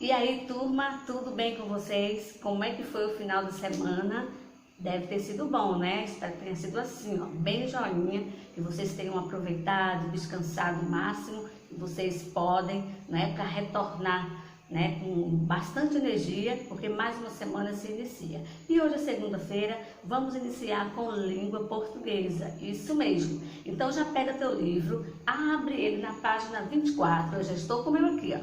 E aí, turma, tudo bem com vocês? Como é que foi o final de semana? Deve ter sido bom, né? Espero que tenha sido assim, ó, bem joinha, que vocês tenham aproveitado, descansado o máximo que vocês podem, né, para retornar, né, com bastante energia, porque mais uma semana se inicia. E hoje é segunda-feira, vamos iniciar com língua portuguesa, isso mesmo. Então já pega teu livro, abre ele na página 24, eu já estou com o meu aqui, ó,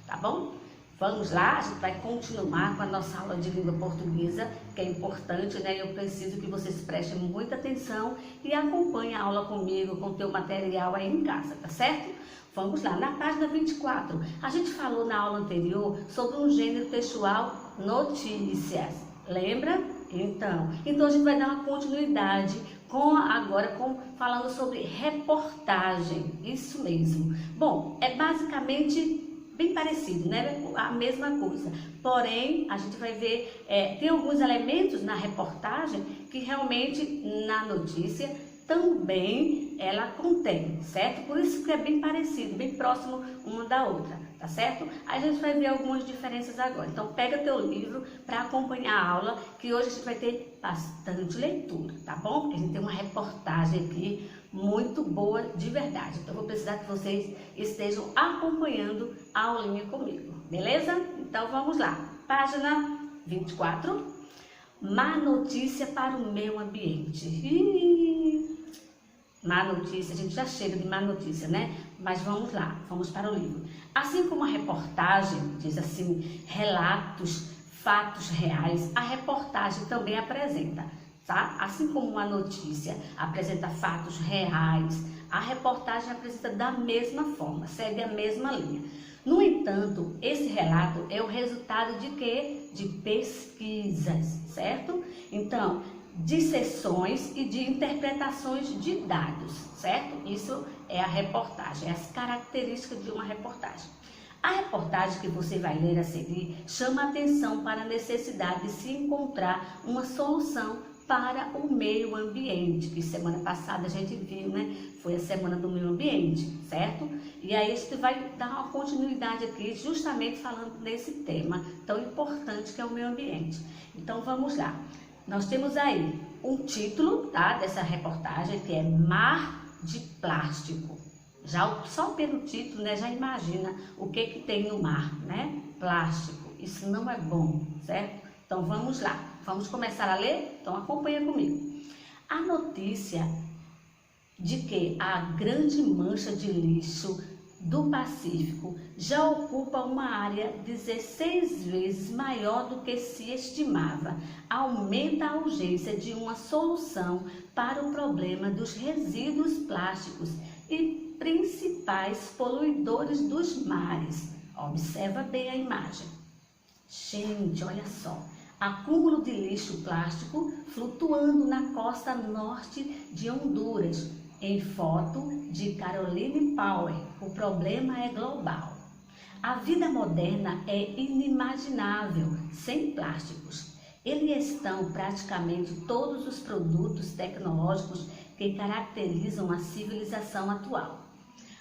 tá bom? Vamos lá, a gente vai continuar com a nossa aula de língua portuguesa, que é importante, né? Eu preciso que vocês prestem muita atenção e acompanhem a aula comigo, com o teu material aí em casa, tá certo? Vamos lá, na página 24, a gente falou na aula anterior sobre um gênero textual, notícias, lembra? Então a gente vai dar uma continuidade falando sobre reportagem, isso mesmo. Bom, é basicamente bem parecido, né? A mesma coisa. Porém, a gente vai ver, tem alguns elementos na reportagem que realmente na notícia também ela contém, certo? Por isso que é bem parecido, bem próximo uma da outra, tá certo? Aí a gente vai ver algumas diferenças agora. Então pega teu livro para acompanhar a aula, que hoje a gente vai ter bastante leitura, tá bom? Porque a gente tem uma reportagem aqui muito boa de verdade. Então eu vou precisar que vocês estejam acompanhando a aulinha comigo, beleza? Então vamos lá. Página 24. Má notícia para o meio ambiente. Má notícia, a gente já chega de má notícia, né? Mas vamos lá, vamos para o livro. Assim como a reportagem diz assim, relatos, fatos reais, a reportagem também apresenta, tá? Assim como uma notícia apresenta fatos reais, a reportagem apresenta da mesma forma, segue a mesma linha. No entanto, esse relato é o resultado de quê? De pesquisas, certo? Então, de sessões e de interpretações de dados, certo? Isso é a reportagem, as características de uma reportagem. A reportagem que você vai ler a seguir chama atenção para a necessidade de se encontrar uma solução para o meio ambiente, que semana passada a gente viu, né? Foi a semana do meio ambiente, certo? E aí a gente vai dar uma continuidade aqui, justamente falando desse tema tão importante que é o meio ambiente. Então vamos lá. Nós temos aí um título, tá, dessa reportagem, que é Mar de Plástico. Já só pelo título, né, já imagina o que tem no mar, né? Plástico. Isso não é bom, certo? Então vamos lá. Vamos começar a ler? Então acompanha comigo. A notícia de que a grande mancha de lixo do Pacífico já ocupa uma área 16 vezes maior do que se estimava, aumenta a urgência de uma solução para o problema dos resíduos plásticos e principais poluidores dos mares. Observa bem a imagem. Gente, olha só. Acúmulo de lixo plástico flutuando na costa norte de Honduras. Em foto de Caroline Power, o problema é global. A vida moderna é inimaginável sem plásticos. Eles estão praticamente todos os produtos tecnológicos que caracterizam a civilização atual.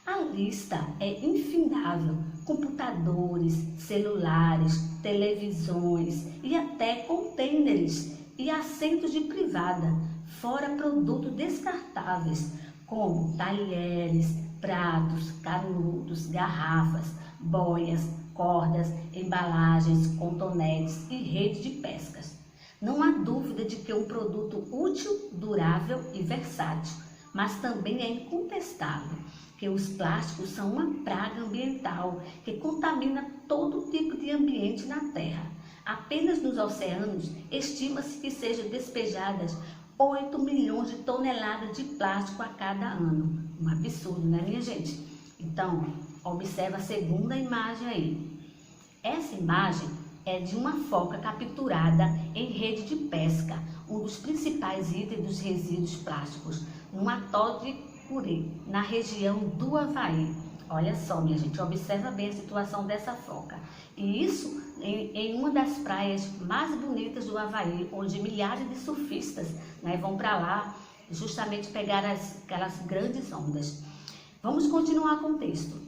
A lista é infindável: computadores, celulares, televisões e até contêineres e assentos de privada, fora produtos descartáveis, como talheres, pratos, canudos, garrafas, boias, cordas, embalagens, cotonetes e rede de pescas. Não há dúvida de que é um produto útil, durável e versátil, mas também é incontestável que os plásticos são uma praga ambiental que contamina todo tipo de ambiente na Terra. Apenas nos oceanos, estima-se que sejam despejadas 8 milhões de toneladas de plástico a cada ano. Um absurdo, né, minha gente? Então, observa a segunda imagem aí. Essa imagem é de uma foca capturada em rede de pesca, um dos principais itens dos resíduos plásticos, no atol de Curi, na região do Havaí. Olha só, minha gente, observa bem a situação dessa foca. E isso em uma das praias mais bonitas do Havaí, onde milhares de surfistas, né, vão para lá justamente pegar aquelas grandes ondas. Vamos continuar com o texto.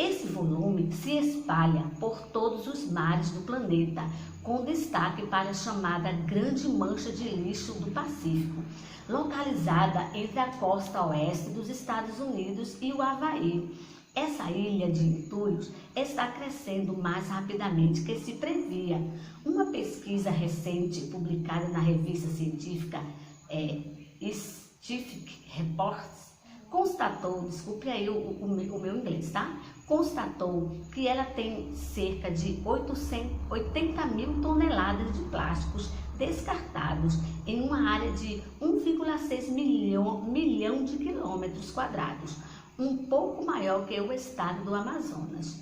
Esse volume se espalha por todos os mares do planeta, com destaque para a chamada Grande Mancha de Lixo do Pacífico, localizada entre a costa oeste dos Estados Unidos e o Havaí. Essa ilha de entulhos está crescendo mais rapidamente que se previa. Uma pesquisa recente publicada na revista científica Scientific Reports constatou, desculpe aí o meu inglês, tá? Constatou que ela tem cerca de 80 mil toneladas de plásticos descartados em uma área de 1,6 milhão de quilômetros quadrados, um pouco maior que o estado do Amazonas,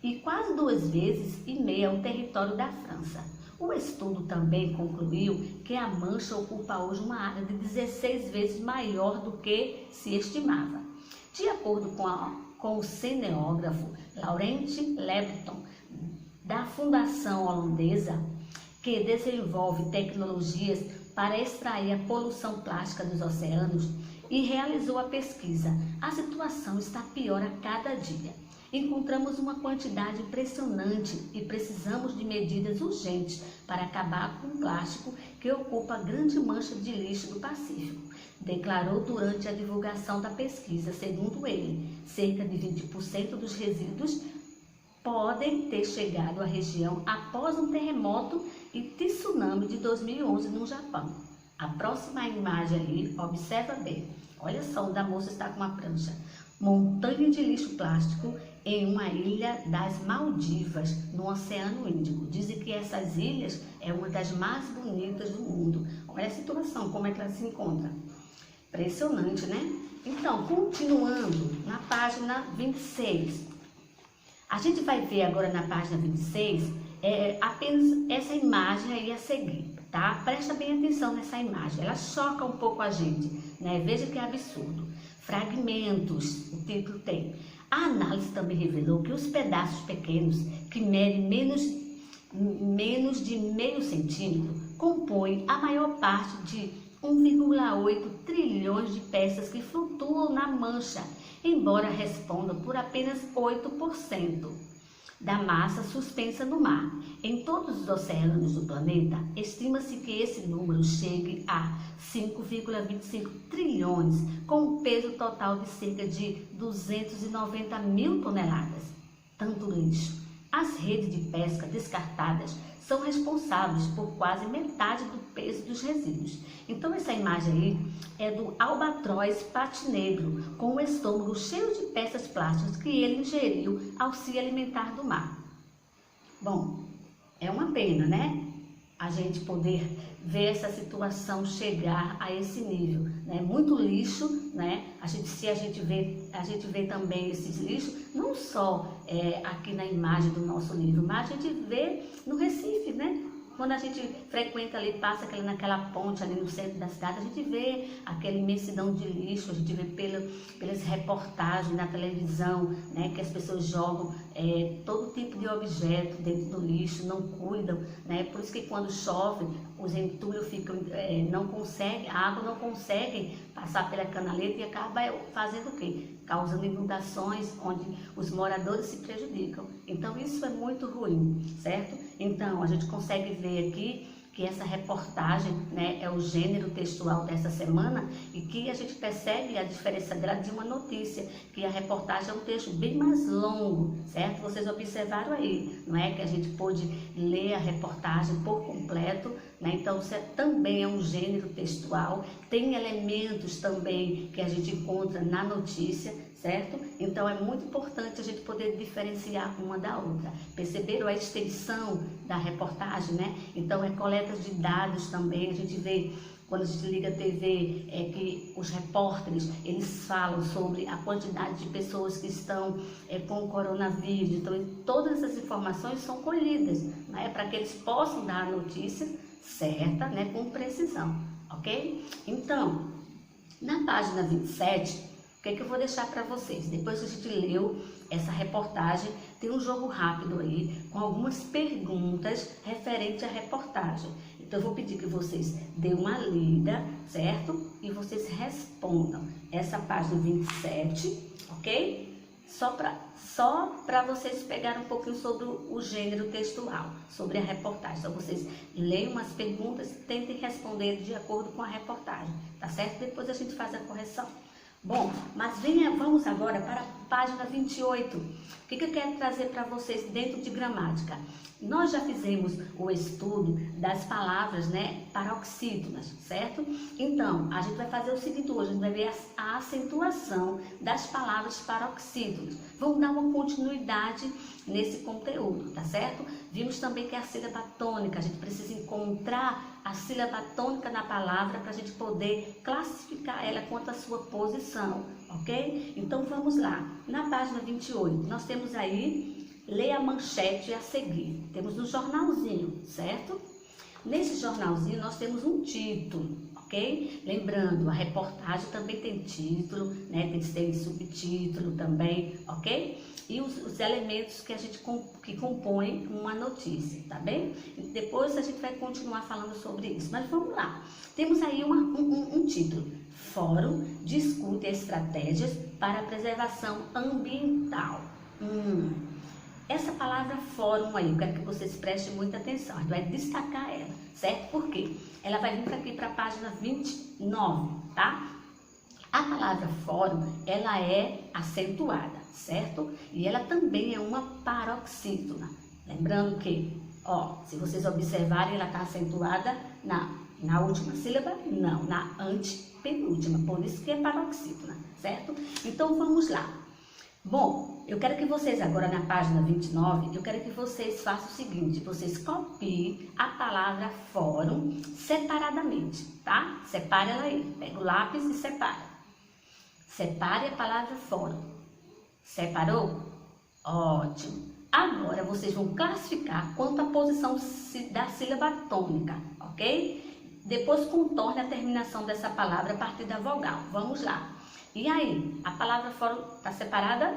e quase 2,5 vezes o território da França. O estudo também concluiu que a mancha ocupa hoje uma área de 16 vezes maior do que se estimava. De acordo com o cineógrafo Laurent Lebreton, da Fundação Holandesa, que desenvolve tecnologias para extrair a poluição plástica dos oceanos e realizou a pesquisa, a situação está pior a cada dia. Encontramos uma quantidade impressionante e precisamos de medidas urgentes para acabar com o plástico que ocupa a grande mancha de lixo do Pacífico, declarou durante a divulgação da pesquisa. Segundo ele, cerca de 20% dos resíduos podem ter chegado à região após um terremoto e tsunami de 2011 no Japão. A próxima imagem ali, observa bem. Olha só, onde a moça está com uma prancha. Montanha de lixo plástico em uma ilha das Maldivas, no Oceano Índico. Dizem que essas ilhas é uma das mais bonitas do mundo. Olha a situação, como é que ela se encontra. Impressionante, né? Então, continuando na página 26. A gente vai ver agora na página 26 apenas essa imagem aí a seguir, tá? Presta bem atenção nessa imagem, ela choca um pouco a gente, né? Veja que absurdo. Fragmentos, o título tem. A análise também revelou que os pedaços pequenos, que medem menos de meio centímetro, compõem a maior parte de 1,8 trilhões de peças que flutuam na mancha, embora respondam por apenas 8% da massa suspensa no mar. Em todos os oceanos do planeta, estima-se que esse número chegue a 5,25 trilhões, com um peso total de cerca de 290 mil toneladas. Tanto lixo. As redes de pesca descartadas são responsáveis por quase metade do peso dos resíduos. Então essa imagem aí é do albatroz patinegro, com o estômago cheio de peças plásticas que ele ingeriu ao se alimentar do mar. Bom, é uma pena, né? A gente poder ver essa situação chegar a esse nível, né? Muito lixo, né? Se a gente vê também esses lixos, não só aqui na imagem do nosso livro, mas a gente vê no Recife, né? Quando a gente frequenta ali, passa naquela ponte ali no centro da cidade, a gente vê aquela imensidão de lixo, a gente vê pelas reportagens na televisão, né, que as pessoas jogam todo tipo de objeto dentro do lixo, não cuidam, né? Por isso que quando chove, os entulhos a água não consegue passar pela canaleta e acaba fazendo o quê? Causando inundações onde os moradores se prejudicam. Então isso é muito ruim, certo? Então a gente consegue ver aqui que essa reportagem, né, é o gênero textual dessa semana e que a gente percebe a diferença dela de uma notícia, que a reportagem é um texto bem mais longo, certo? Vocês observaram aí, não é? Que a gente pôde ler a reportagem por completo, né? Então isso também é um gênero textual, tem elementos também que a gente encontra na notícia, certo? Então é muito importante a gente poder diferenciar uma da outra. Perceberam a extensão da reportagem, né? Então é coleta de dados também, a gente vê quando a gente liga a TV, que os repórteres, eles falam sobre a quantidade de pessoas que estão com o coronavírus. Então todas essas informações são colhidas, né? Para que eles possam dar a notícia certa, né? Com precisão, ok? Então, na página 27, o que é que eu vou deixar para vocês? Depois que a gente leu essa reportagem, tem um jogo rápido aí, com algumas perguntas referentes à reportagem. Então eu vou pedir que vocês dêem uma lida, certo? E vocês respondam essa página 27, ok? só para vocês pegarem um pouquinho sobre o gênero textual, sobre a reportagem. Então, vocês leiam umas perguntas e tentem responder de acordo com a reportagem, tá certo? Depois a gente faz a correção. Bom, mas vamos agora para a página 28. O que eu quero trazer para vocês dentro de gramática? Nós já fizemos o estudo das palavras, né, paroxítonas, certo? Então, a gente vai fazer o seguinte hoje, a gente vai ver a acentuação das palavras paroxítonas. Vamos dar uma continuidade nesse conteúdo, tá certo? Vimos também que é a sílaba tônica, a gente precisa encontrar a sílaba tônica na palavra para a gente poder classificar ela quanto à sua posição, ok? Então, vamos lá. Na página 28, nós temos aí... Leia a manchete a seguir. Temos um jornalzinho, certo? Nesse jornalzinho nós temos um título, ok? Lembrando, a reportagem também tem título, né? Tem subtítulo também, ok? E os elementos que compõem uma notícia, tá bem? E depois a gente vai continuar falando sobre isso, mas vamos lá. Temos aí um título. Fórum discute estratégias para a preservação ambiental. Essa palavra fórum aí, eu quero que vocês prestem muita atenção, a gente vai destacar ela, certo? Por quê? Ela vai vir aqui para a página 29, tá? A palavra fórum, ela é acentuada, certo? E ela também é uma paroxítona. Lembrando que, ó, se vocês observarem, ela está acentuada na última sílaba? Não, na antepenúltima, por isso que é paroxítona, certo? Então, vamos lá. Bom, eu quero que vocês agora na página 29, eu quero que vocês façam o seguinte, vocês copiem a palavra fórum separadamente, tá? Separe ela aí, pega o lápis e separa. Separe a palavra fórum. Separou? Ótimo. Agora vocês vão classificar quanto à posição da sílaba tônica, ok? Depois contorne a terminação dessa palavra a partir da vogal. Vamos lá. E aí, a palavra fórum está separada?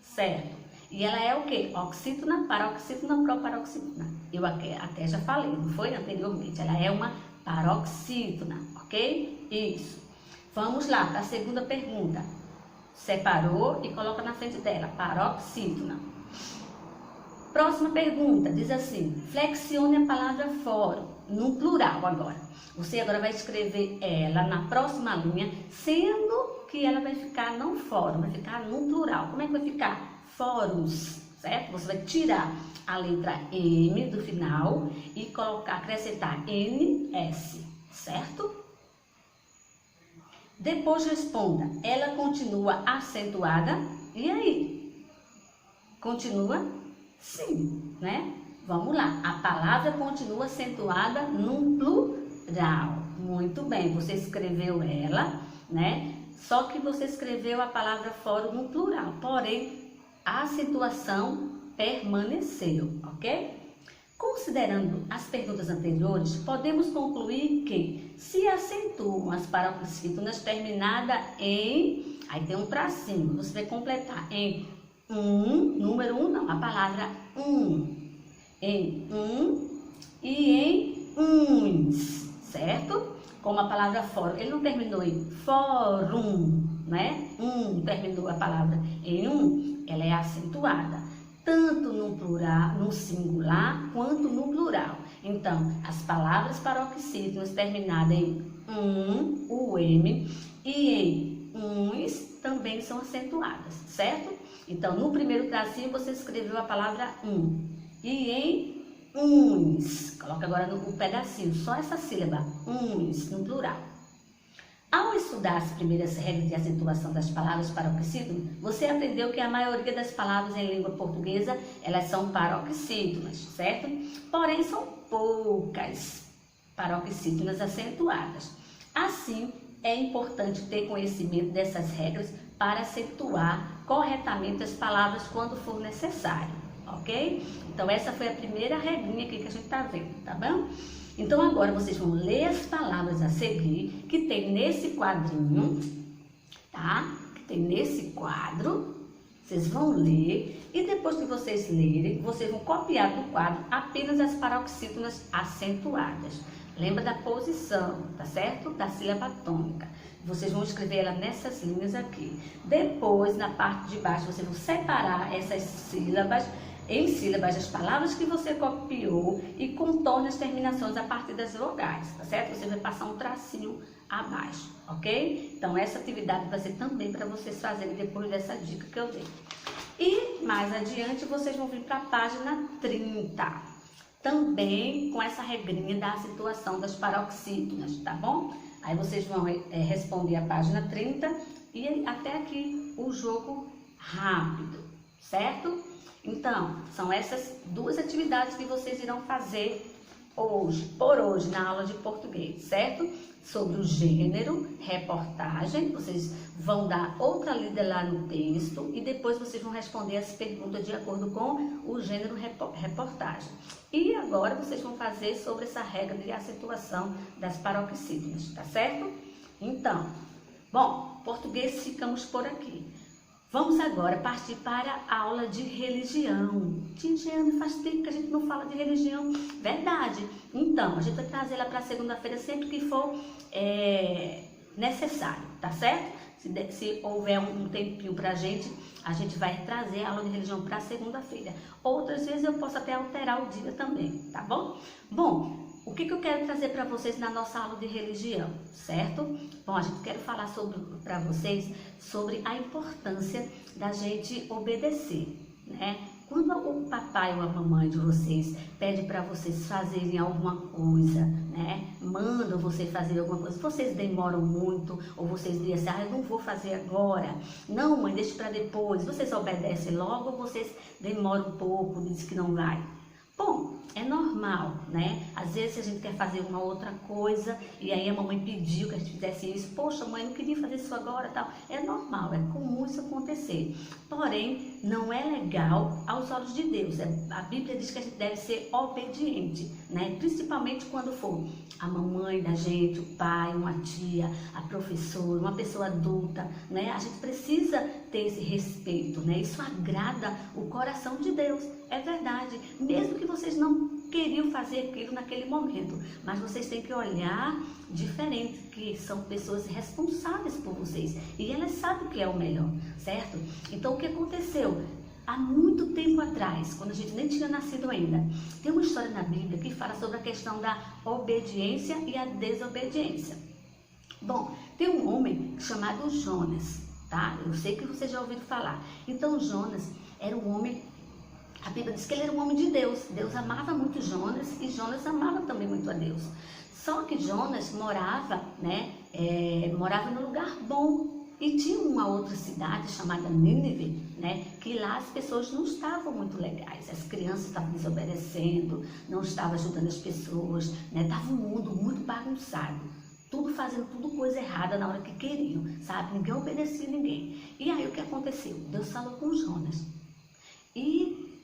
Certo. E ela é o quê? Oxítona, paroxítona, proparoxítona. Eu até já falei, não foi anteriormente? Ela é uma paroxítona, ok? Isso. Vamos lá para a segunda pergunta. Separou e coloca na frente dela, paroxítona. Próxima pergunta, diz assim, flexione a palavra fórum, no plural agora. Você agora vai escrever ela na próxima linha, sendo que ela vai ficar não fórum, vai ficar no plural. Como é que vai ficar? Fóruns, certo? Você vai tirar a letra M do final e acrescentar NS, certo? Depois responda, ela continua acentuada? E aí? Continua? Sim, né? Vamos lá, a palavra continua acentuada no plural. Muito bem, você escreveu ela, né? Só que você escreveu a palavra fórum no plural, porém a acentuação permaneceu, ok? Considerando as perguntas anteriores, podemos concluir que se acentuam as paroxítonas terminada em, aí tem um tracinho, você vai completar em número 1 não, a palavra em e em uns, certo? Como a palavra fórum, ele não terminou em fórum, né? Terminou a palavra em ela é acentuada, tanto no plural, no singular, quanto no plural. Então, as palavras paroxítonas terminadas em o M, e em uns também são acentuadas, certo? Então, no primeiro tracinho, você escreveu a palavra e em uns, coloca agora no pedacinho, só essa sílaba, uns, no plural. Ao estudar as primeiras regras de acentuação das palavras paroxítonas, você aprendeu que a maioria das palavras em língua portuguesa, elas são paroxítonas, certo? Porém, são poucas paroxítonas acentuadas. Assim, é importante ter conhecimento dessas regras para acentuar corretamente as palavras quando for necessário, ok? Então, essa foi a primeira regrinha aqui que a gente está vendo, tá bom? Então, agora vocês vão ler as palavras a seguir, que tem nesse quadrinho, tá? Que tem nesse quadro, vocês vão ler, e depois que vocês lerem, vocês vão copiar do quadro apenas as paroxítonas acentuadas. Lembra da posição, tá certo? Da sílaba tônica. Vocês vão escrever ela nessas linhas aqui. Depois, na parte de baixo, vocês vão separar essas sílabas em sílabas das palavras que você copiou e contorne as terminações a partir das vogais, tá certo? Você vai passar um tracinho abaixo, ok? Então, essa atividade vai ser também para vocês fazerem depois dessa dica que eu dei. E mais adiante, vocês vão vir para a página 30. Também com essa regrinha da acentuação das paroxítonas, tá bom? Aí vocês vão responder a página 30 e até aqui o jogo rápido, certo? Então, são essas duas atividades que vocês irão fazer por hoje, na aula de português, certo? Sobre o gênero, reportagem, vocês vão dar outra lida lá no texto e depois vocês vão responder as perguntas de acordo com o gênero reportagem. E agora vocês vão fazer sobre essa regra de acentuação das paroxítonas, tá certo? Então, bom, português ficamos por aqui. Vamos agora partir para a aula de religião. Tingiane, faz tempo que a gente não fala de religião. Verdade. Então, a gente vai trazer ela para segunda-feira sempre que for necessário, tá certo? Se houver um tempinho para a gente vai trazer a aula de religião para segunda-feira. Outras vezes eu posso até alterar o dia também, tá bom? Bom, o que eu quero trazer para vocês na nossa aula de religião, certo? Bom, a gente quer falar para vocês sobre a importância da gente obedecer, né? Quando o papai ou a mamãe de vocês pede para vocês fazerem alguma coisa, né? Mandam você fazer alguma coisa, vocês demoram muito, ou vocês dizem assim, eu não vou fazer agora. Não, mãe, deixa para depois. Vocês obedecem logo ou vocês demoram um pouco, dizem que não vai? Bom, é normal, né? Às vezes a gente quer fazer uma outra coisa e aí a mamãe pediu que a gente fizesse isso. Poxa, mãe, não queria fazer isso agora, tal. É normal, é comum isso acontecer. Porém, não é legal aos olhos de Deus. A Bíblia diz que a gente deve ser obediente, né? Principalmente quando for a mamãe da gente, o pai, uma tia, a professora, uma pessoa adulta, né? A gente precisa ter esse respeito, né? Isso agrada o coração de Deus. É verdade, mesmo que vocês não queriam fazer aquilo naquele momento, mas vocês têm que olhar diferente, que são pessoas responsáveis por vocês e elas sabem o que é o melhor, certo? Então, o que aconteceu? Há muito tempo atrás, quando a gente nem tinha nascido ainda, tem uma história na Bíblia que fala sobre a questão da obediência e a desobediência. Bom, tem um homem chamado Jonas, tá? Eu sei que vocês já ouviram falar. Então, Jonas era um homem. A Bíblia diz que ele era um homem de Deus. Deus amava muito Jonas e Jonas amava também muito a Deus. Só que Jonas morava, morava num lugar bom. E tinha uma outra cidade chamada Nínive, né? Que lá as pessoas não estavam muito legais. As crianças estavam desobedecendo, não estavam ajudando as pessoas, né? Estava um mundo muito bagunçado. Fazendo tudo coisa errada na hora que queriam, sabe? Ninguém obedecia a ninguém. E aí o que aconteceu? Deus falou com Jonas. E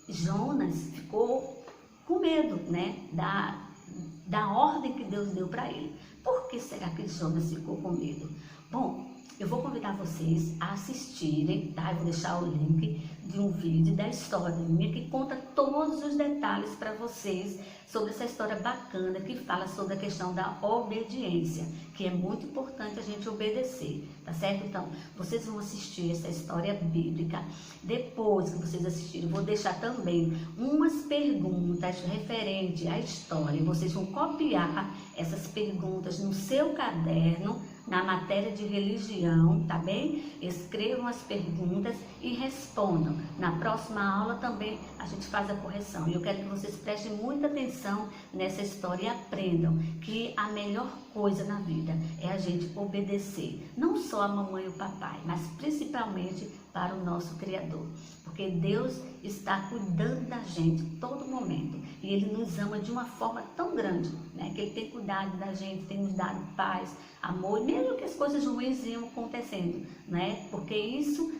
Jonas ficou com medo, né, da ordem que Deus deu para ele. Por que será que Jonas ficou com medo? Bom, eu vou convidar vocês a assistirem, tá? Eu vou deixar o link de um vídeo da história minha que conta todos os detalhes para vocês sobre essa história bacana que fala sobre a questão da obediência, que é muito importante a gente obedecer, tá certo? Então, vocês vão assistir essa história bíblica. Depois que vocês assistirem, eu vou deixar também umas perguntas referentes à história. Vocês vão copiar essas perguntas no seu caderno, na matéria de religião, tá bem? Escrevam as perguntas e respondam. Na próxima aula também a gente faz a correção. E eu quero que vocês prestem muita atenção nessa história e aprendam que a melhor coisa na vida é a gente obedecer. Não só a mamãe e o papai, mas principalmente para o nosso Criador. Porque Deus está cuidando da gente todo momento. E Ele nos ama de uma forma tão grande, né? Que Ele tem cuidado da gente, tem nos dado paz, amor, mesmo que as coisas ruins iam acontecendo, né? Porque isso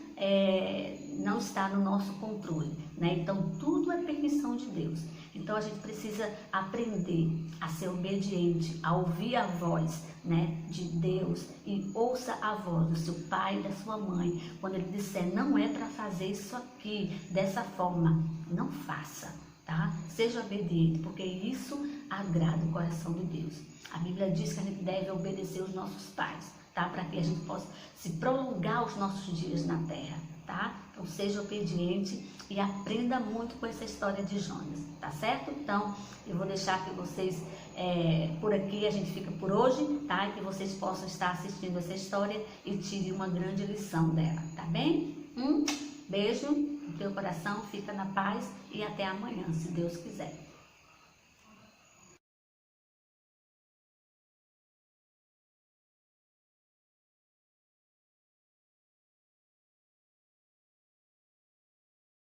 não está no nosso controle, né? Então, tudo é permissão de Deus. Então, a gente precisa aprender a ser obediente, a ouvir a voz, né, de Deus, e ouça a voz do seu pai e da sua mãe. Quando ele disser, não é para fazer isso aqui, dessa forma, não faça, tá? Seja obediente, porque isso agrada o coração de Deus. A Bíblia diz que a gente deve obedecer os nossos pais, tá? Para que a gente possa se prolongar os nossos dias na terra, tá? Então seja obediente e aprenda muito com essa história de Jonas, tá certo? Então eu vou deixar que vocês, por aqui a gente fica por hoje, tá? E que vocês possam estar assistindo essa história e tirem uma grande lição dela, tá bem? Beijo no teu coração, fica na paz e até amanhã, se Deus quiser.